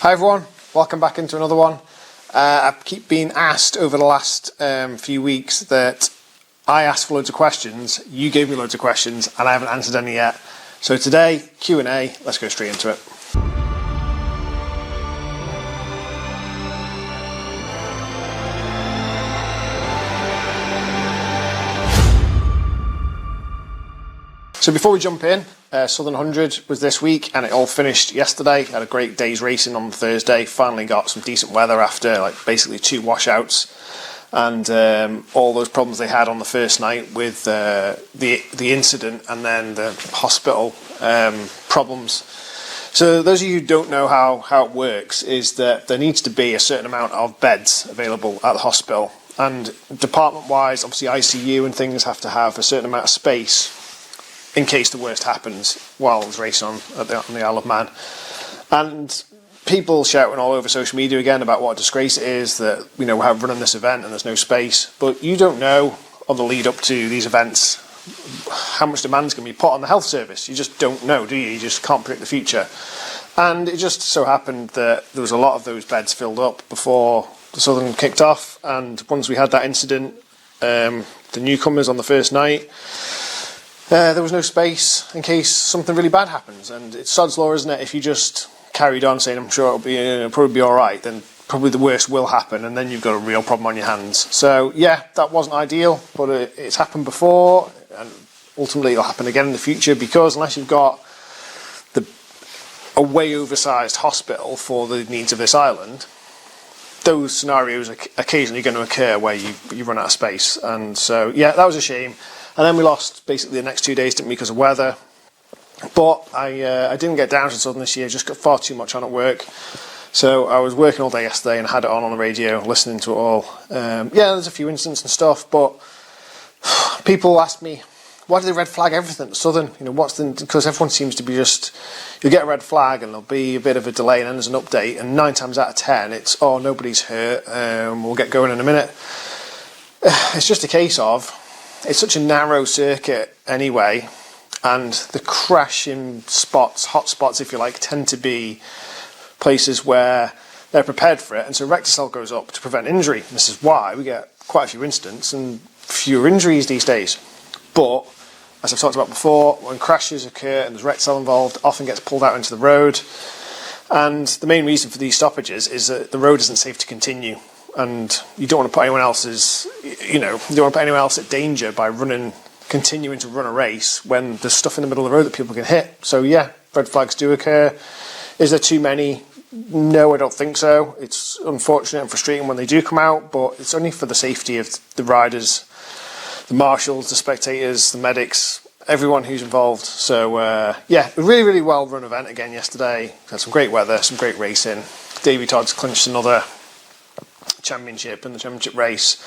Hi everyone, welcome back into another one. I keep being asked over the last few weeks that I asked for loads of questions, you gave me loads of questions, and I haven't answered any yet. So today, Q&A, let's go straight into it. So before we jump in, Southern 100 was this week and it all finished yesterday. Had a great day's racing on Thursday, finally got some decent weather after basically 2 washouts and all those problems they had on the first night with the incident and then the hospital problems. So those of you who don't know how it works is that there needs to be a certain amount of beds available at the hospital, and department wise obviously ICU and things have to have a certain amount of space in case the worst happens while there's racing on the Isle of Man. And people shouting all over social media again about what a disgrace it is that, you know, we're running this event and there's no space. But you don't know on the lead up to these events how much demand's going to be put on the health service. You just don't know, do you? You just can't predict the future. And it just so happened that there was a lot of those beds filled up before the Southern kicked off. And once we had that incident, the newcomers on the first night, there was no space in case something really bad happens, and it's sod's law, isn't it? If you just carried on saying, I'm sure it'll probably be all right, then probably the worst will happen, and then you've got a real problem on your hands. So yeah, that wasn't ideal, but it's happened before, and ultimately it'll happen again in the future, because unless you've got a way oversized hospital for the needs of this island, those scenarios are occasionally going to occur where you run out of space. And so yeah, that was a shame. And then we lost basically the next 2 days, didn't we, because of weather. But I didn't get down to Southern this year, just got far too much on at work. So I was working all day yesterday and had it on the radio, listening to it all. Yeah, there's a few incidents and stuff, but people ask me, why do they red flag everything at Southern? You know, because everyone seems to be just, you'll get a red flag and there'll be a bit of a delay and then there's an update, and 9 times out of 10 it's, oh, nobody's hurt, we'll get going in a minute. It's just a case of, it's such a narrow circuit anyway, and the crashing spots, hot spots if you like, tend to be places where they're prepared for it, and so Recticel goes up to prevent injury. And this is why we get quite a few incidents and fewer injuries these days. But as I've talked about before, when crashes occur and there's Recticel involved, often gets pulled out into the road, and the main reason for these stoppages is that the road isn't safe to continue. And you don't want to put anyone else's, you don't want to put anyone else at danger by continuing to run a race when there's stuff in the middle of the road that people can hit. So yeah, red flags do occur. Is there too many? No, I don't think so. It's unfortunate and frustrating when they do come out, but it's only for the safety of the riders, the marshals, the spectators, the medics, everyone who's involved. So yeah, a really, really well run event again yesterday. Had some great weather, some great racing. Davey Todd's clinched another championship in the championship race,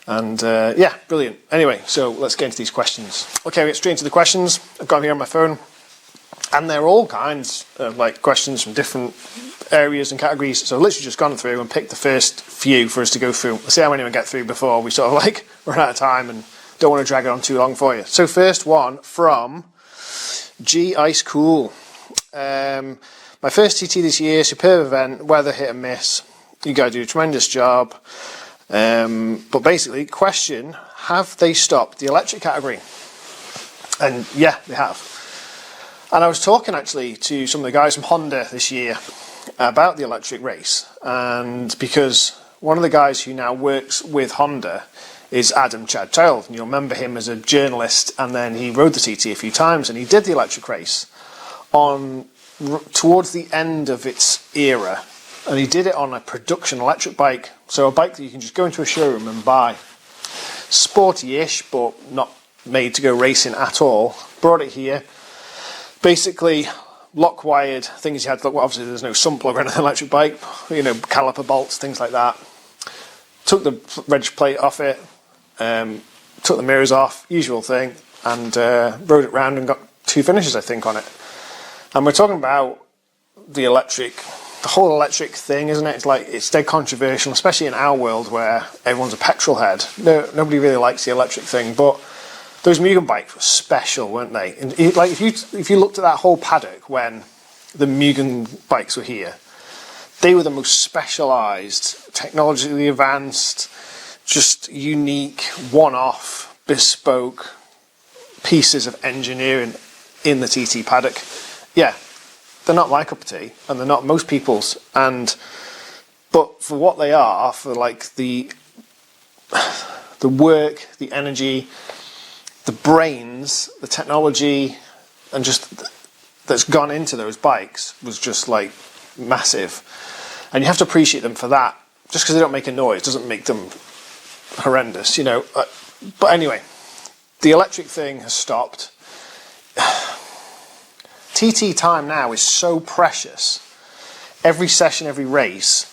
and yeah, brilliant. Anyway, so let's get into these questions. Okay, we get straight into the questions. I've got them here on my phone, and they're all kinds of questions from different areas and categories. So I've literally just gone through and picked the first few for us to go through. Let's see how many we get through before we sort of run out of time and don't want to drag it on too long for you. So first one from G Ice Cool. My first TT this year, superb event, weather hit and miss. You guys do a tremendous job. But basically, question, have they stopped the electric category? And yeah, they have. And I was talking actually to some of the guys from Honda this year about the electric race. And because one of the guys who now works with Honda is Adam Chad Child. And you'll remember him as a journalist, and then he rode the TT a few times, and he did the electric race towards the end of its era. And he did it on a production electric bike, so a bike that you can just go into a showroom and buy. Sporty-ish, but not made to go racing at all. Brought it here. Basically, lock-wired things you had to look. Well, obviously, there's no sun plug on an electric bike. Caliper bolts, things like that. Took the reg plate off it. Took the mirrors off, usual thing, and rode it round and got 2 finishes, I think, on it. And we're talking about the whole electric thing, isn't it? It's dead controversial, especially in our world where everyone's a petrol head. Nobody really likes the electric thing, but those Mugen bikes were special, weren't they? And if you looked at that whole paddock when the Mugen bikes were here, they were the most specialised, technologically advanced, just unique, one-off, bespoke pieces of engineering in the TT paddock. Yeah, they're not my cup of tea, and they're not most people's. But for what they are, for like the work, the energy, the brains, the technology, and just that's gone into those bikes was just like massive. And you have to appreciate them for that. Just because they don't make a noise doesn't make them horrendous, you know. But anyway, the electric thing has stopped. TT time now is so precious. Every session, every race,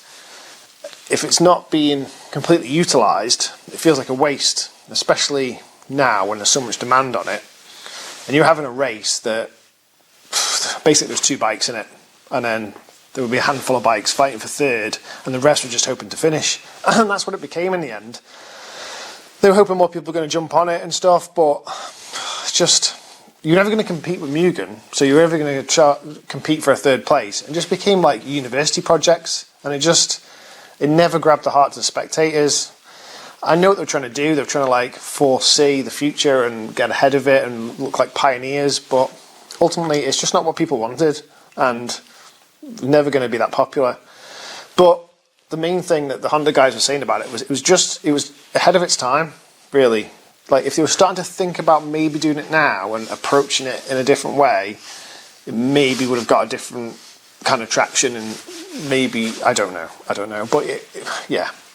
if it's not being completely utilised, it feels like a waste, especially now when there's so much demand on it. And you're having a race that basically there's 2 bikes in it, and then there would be a handful of bikes fighting for third, and the rest were just hoping to finish. And that's what it became in the end. They were hoping more people were going to jump on it and stuff, but it's just, you're never going to compete with Mugen, so you're ever going to compete for a 3rd place. It just became like university projects, and it never grabbed the hearts of the spectators. I know what they're trying to do. They're trying to like foresee the future and get ahead of it and look like pioneers, but ultimately it's just not what people wanted, and never going to be that popular. But the main thing that the Honda guys were saying about it was it was ahead of its time, really. Like if they were starting to think about maybe doing it now and approaching it in a different way, it maybe would have got a different kind of traction, and maybe I don't know. But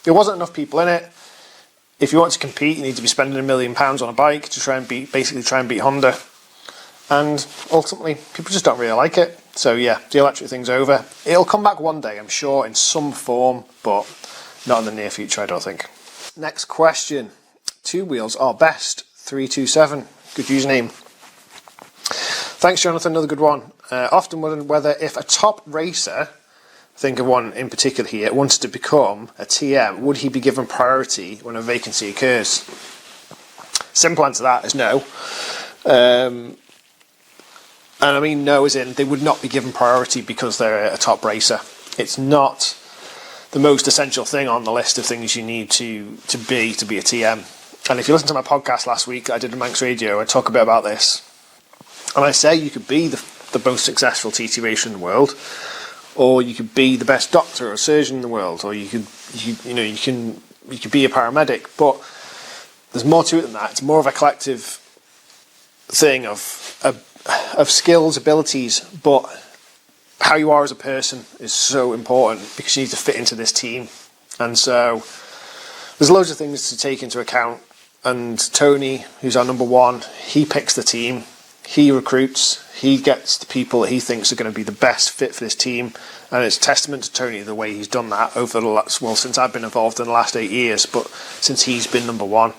there wasn't enough people in it. If you want to compete, you need to be spending £1 million on a bike to try and beat Honda. And ultimately, people just don't really like it. So yeah, the electric thing's over. It'll come back one day, I'm sure, in some form, but not in the near future, I don't think. Next question. 2 wheels are best. 327. Good username. Thanks, Jonathan. Another good one. Often wondered whether if a top racer, think of one in particular here, wanted to become a TM, would he be given priority when a vacancy occurs? Simple answer to that is no. And I mean no as in they would not be given priority because they're a top racer. It's not the most essential thing on the list of things you need to be a TM. And if you listen to my podcast last week I did on Manx Radio, I talk a bit about this. And I say you could be the most successful TT racer in the world, or you could be the best doctor or surgeon in the world, or you could be a paramedic, but there's more to it than that. It's more of a collective thing of skills, abilities, but how you are as a person is so important because you need to fit into this team. And so there's loads of things to take into account, and Tony, who's our number 1, he picks the team, he recruits, he gets the people that he thinks are going to be the best fit for this team, and it's testament to Tony the way he's done that over the last, well, since I've been involved in the last 8 years, but since he's been number 1.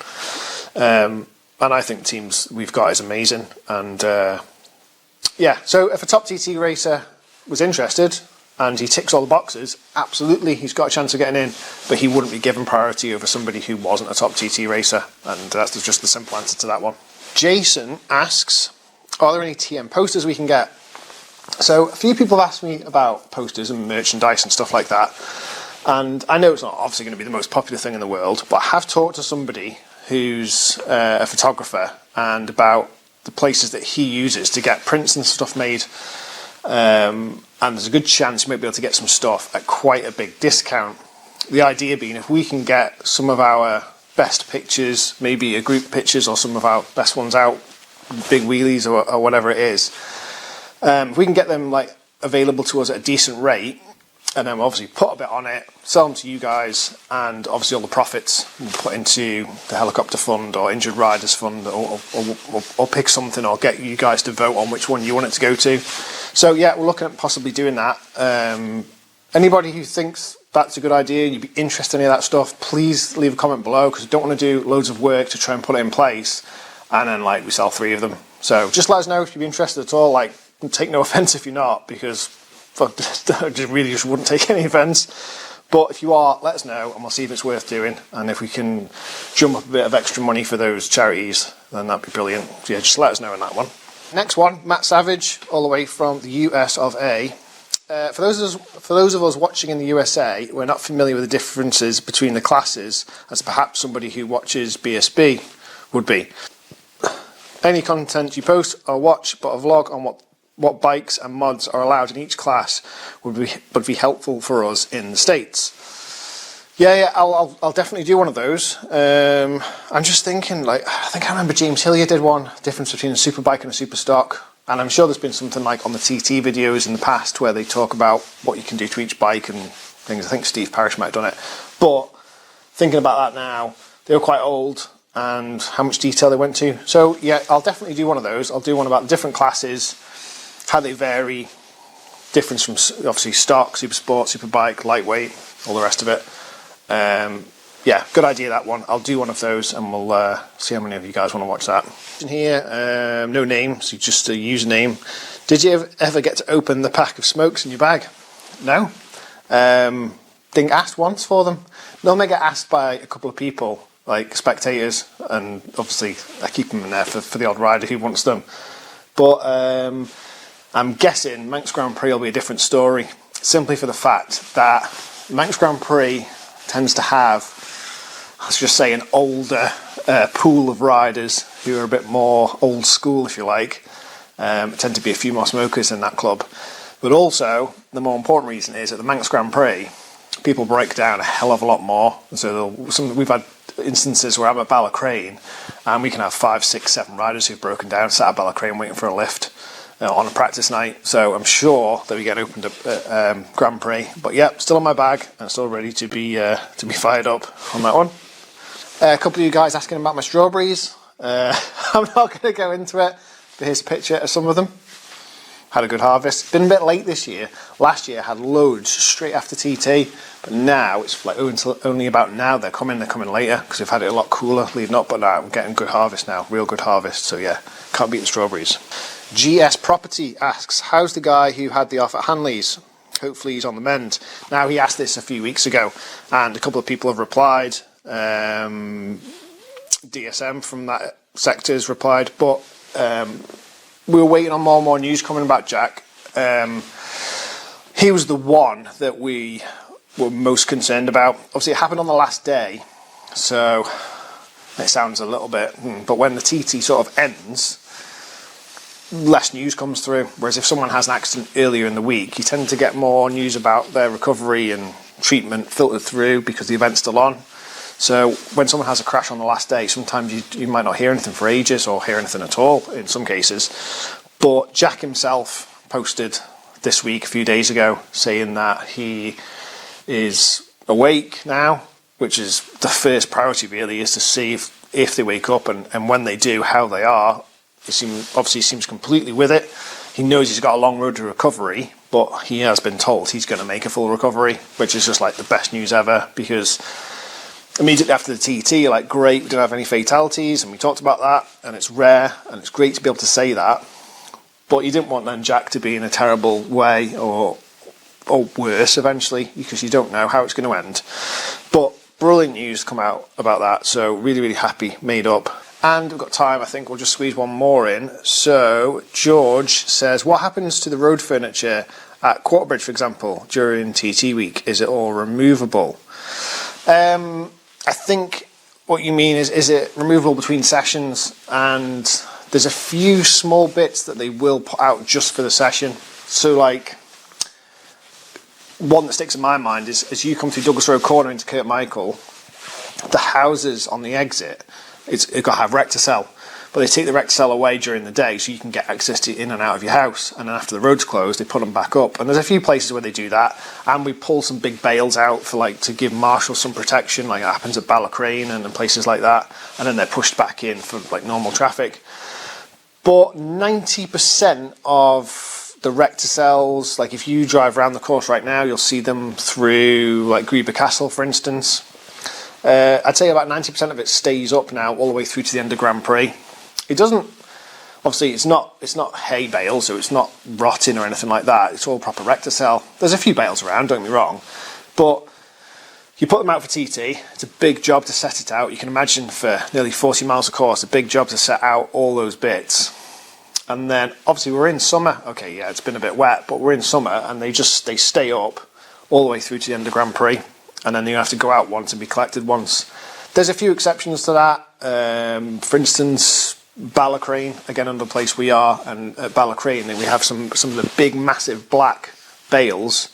And I think the teams we've got is amazing. And so if a top TT racer was interested and he ticks all the boxes, absolutely he's got a chance of getting in, but he wouldn't be given priority over somebody who wasn't a top TT racer, and that's just the simple answer to that one. Jason asks, are there any TM posters we can get? So a few people have asked me about posters and merchandise and stuff like that, and I know it's not obviously going to be the most popular thing in the world, but I have talked to somebody who's a photographer and about the places that he uses to get prints and stuff made, and there's a good chance you might be able to get some stuff at quite a big discount. The idea being if we can get some of our best pictures, maybe a group pictures or some of our best ones out, big wheelies or whatever it is, if we can get them like available to us at a decent rate, and then we'll obviously put a bit on it, sell them to you guys, and obviously all the profits we'll put into the helicopter fund or injured riders fund, or pick something, or get you guys to vote on which one you want it to go to. So yeah, we're looking at possibly doing that. Anybody who thinks that's a good idea and you'd be interested in any of that stuff, please leave a comment below, because I don't want to do loads of work to try and put it in place and then like we sell 3 of them. So just let us know if you'd be interested at all. Like, take no offence if you're not, because I just wouldn't take any offence. But if you are, let us know and we'll see if it's worth doing, and if we can drum up a bit of extra money for those charities, then that'd be brilliant. So yeah, just let us know on that one. Next one, Matt Savage, all the way from the US of A. For those of us watching in the USA, we're not familiar with the differences between the classes, as perhaps somebody who watches BSB would be. Any content you post or watch, but a vlog on what bikes and mods are allowed in each class would be helpful for us in the States. Yeah, I'll definitely do one of those. I'm just thinking, like, I think I remember James Hillier did one, difference between a superbike and a super stock. And I'm sure there's been something like on the TT videos in the past where they talk about what you can do to each bike and things. I think Steve Parrish might have done it. But thinking about that now, they were quite old and how much detail they went to. So yeah, I'll definitely do one of those. I'll do one about the different classes, how they vary, difference from obviously stock, super sport, super bike, lightweight, all the rest of it. Yeah, good idea, that one. I'll do one of those and we'll see how many of you guys want to watch that. In here, no name, so just a username. Did you ever get to open the pack of smokes in your bag? No. Didn't ask once for them. Normally I get asked by a couple of people, like spectators, and obviously I keep them in there for the odd rider who wants them. But I'm guessing Manx Grand Prix will be a different story, simply for the fact that Manx Grand Prix tends to have, let's just say, an older pool of riders who are a bit more old school, if you like. Tend to be a few more smokers in that club. But also, the more important reason is at the Manx Grand Prix, people break down a hell of a lot more. So we've had instances where I'm at Ballacrane and we can have 5, 6, 7 riders who've broken down, sat at Ballacrane waiting for a lift on a practice night. So I'm sure that we get opened up at Grand Prix. But yeah, still in my bag and still ready to be fired up on that one. A couple of you guys asking about my strawberries. I'm not going to go into it, but here's a picture of some of them. Had a good harvest. Been a bit late this year. Last year I had loads straight after TT, but now it's like only about now they're coming later because we've had it a lot cooler leading up, but now I'm getting good harvest now, real good harvest. So yeah, can't beat the strawberries. GS Property asks, how's the guy who had the off at Hanley's? Hopefully he's on the mend. Now, he asked this a few weeks ago and a couple of people have replied. DSM from that sector has replied, but we were waiting on more and more news coming about Jack. He was the one that we were most concerned about. Obviously it happened on the last day, so it sounds a little bit, but when the TT sort of ends, less news comes through, whereas if someone has an accident earlier in the week, you tend to get more news about their recovery and treatment filtered through because the event's still on. So when someone has a crash on the last day, sometimes you might not hear anything for ages or hear anything at all in some cases. But Jack himself posted this week, a few days ago, saying that he is awake now, which is the first priority really, is to see if they wake up and when they do, how they are. He obviously seems completely with it. He knows he's got a long road to recovery, but he has been told he's going to make a full recovery, which is just like the best news ever, because immediately after the TT, you're like, great, we don't have any fatalities, and we talked about that, and it's rare, and it's great to be able to say that. But you didn't want then Jack to be in a terrible way or worse eventually, because you don't know how it's going to end. But brilliant news come out about that, so really, really happy, made up. And we've got time, I think we'll just squeeze one more in. So George says, what happens to the road furniture at Quarterbridge, for example, during TT week? Is it all removable? I think what you mean is it removable between sessions, and there's a few small bits that they will put out just for the session. So like, one that sticks in my mind is as you come through Douglas Road Corner into Kirkmichael, the houses on the exit, it's got to have Recticel, but they take the Recticel away during the day so you can get access to in and out of your house, and then after the road's closed they put them back up, and there's a few places where they do that, and we pull some big bales out for like to give marshals some protection, like it happens at Ballacrane and places like that, and then they're pushed back in for like normal traffic. But 90% of the Recticels, like if you drive around the course right now, you'll see them through like Greba Castle, for instance. I'd say about 90% of it stays up now all the way through to the end of Grand Prix. It doesn't, obviously it's not hay bale, so it's not rotting or anything like that. It's all proper Recticel. There's a few bales around, don't get me wrong, but you put them out for TT. It's a big job to set it out. You can imagine for nearly 40 miles of course, a big job to set out all those bits. And then obviously we're in summer. Okay, yeah, it's been a bit wet, but we're in summer, and they stay up all the way through to the end of Grand Prix, and then you have to go out once and be collected once. There's a few exceptions to that. For instance, Ballacrane, again, another place we are, and at Ballacrane we have some of the big, massive black bales,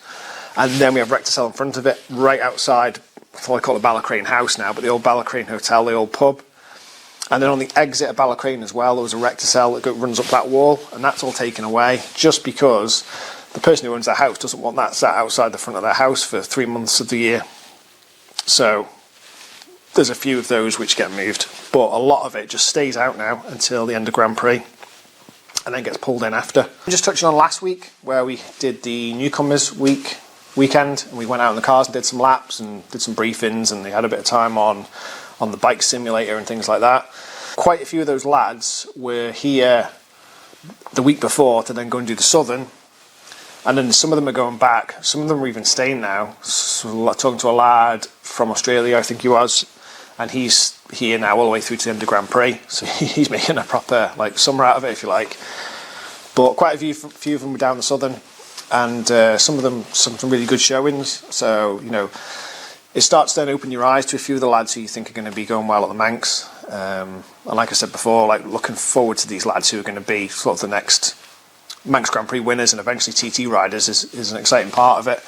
and then we have Recticel in front of it, right outside. That's what I call the Ballacrane house now, but the old Ballacrane hotel, the old pub. And then on the exit of Ballacrane as well, there was a Recticel that runs up that wall, and that's all taken away just because the person who owns that house doesn't want that sat outside the front of their house for 3 months of the year. So there's a few of those which get moved, but a lot of it just stays out now until the end of Grand Prix and then gets pulled in after. Just touching on last week where we did the Newcomers weekend, and we went out in the cars and did some laps and did some briefings, and they had a bit of time on the bike simulator and things like that. Quite a few of those lads were here the week before to then go and do the Southern, and then some of them are going back. Some of them are even staying now. So talking to a lad from Australia, I think he was, and he's here now all the way through to the end of Grand Prix, so he's making a proper summer out of it, if you like. But quite a few of them were down the Southern, and some of them some really good showings. So it starts to then open your eyes to a few of the lads who you think are going to be going well at the Manx. And like I said before, looking forward to these lads who are going to be sort of the next Manx Grand Prix winners and eventually TT riders is an exciting part of it.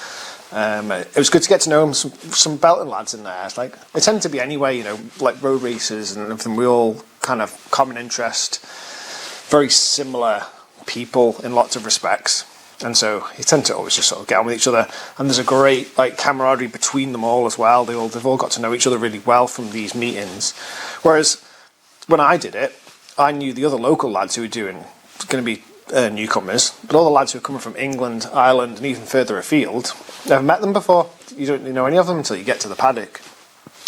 It was good to get to know some belting lads in there. They tend to be anyway, like road racers and everything. We all kind of common interest, very similar people in lots of respects. And so you tend to always just sort of get on with each other, and there's a great camaraderie between them all as well. They've all got to know each other really well from these meetings. Whereas when I did it, I knew the other local lads who were going to be newcomers, but all the lads who are coming from England, Ireland, and even further afield, never met them before. You don't know any of them until you get to the paddock.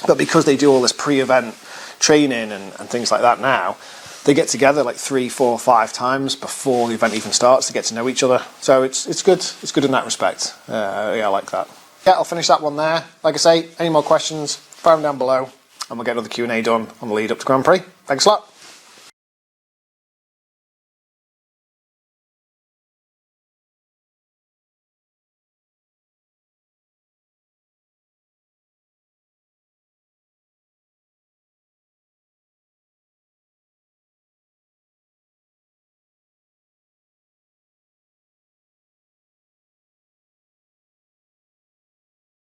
But because they do all this pre-event training and things like that now, they get together 3, 4, 5 times before the event even starts to get to know each other. So it's good. It's good in that respect. I like that. Yeah, I'll finish that one there. Like I say, any more questions, fire them down below, and we'll get another Q&A done on the lead up to Grand Prix. Thanks a lot.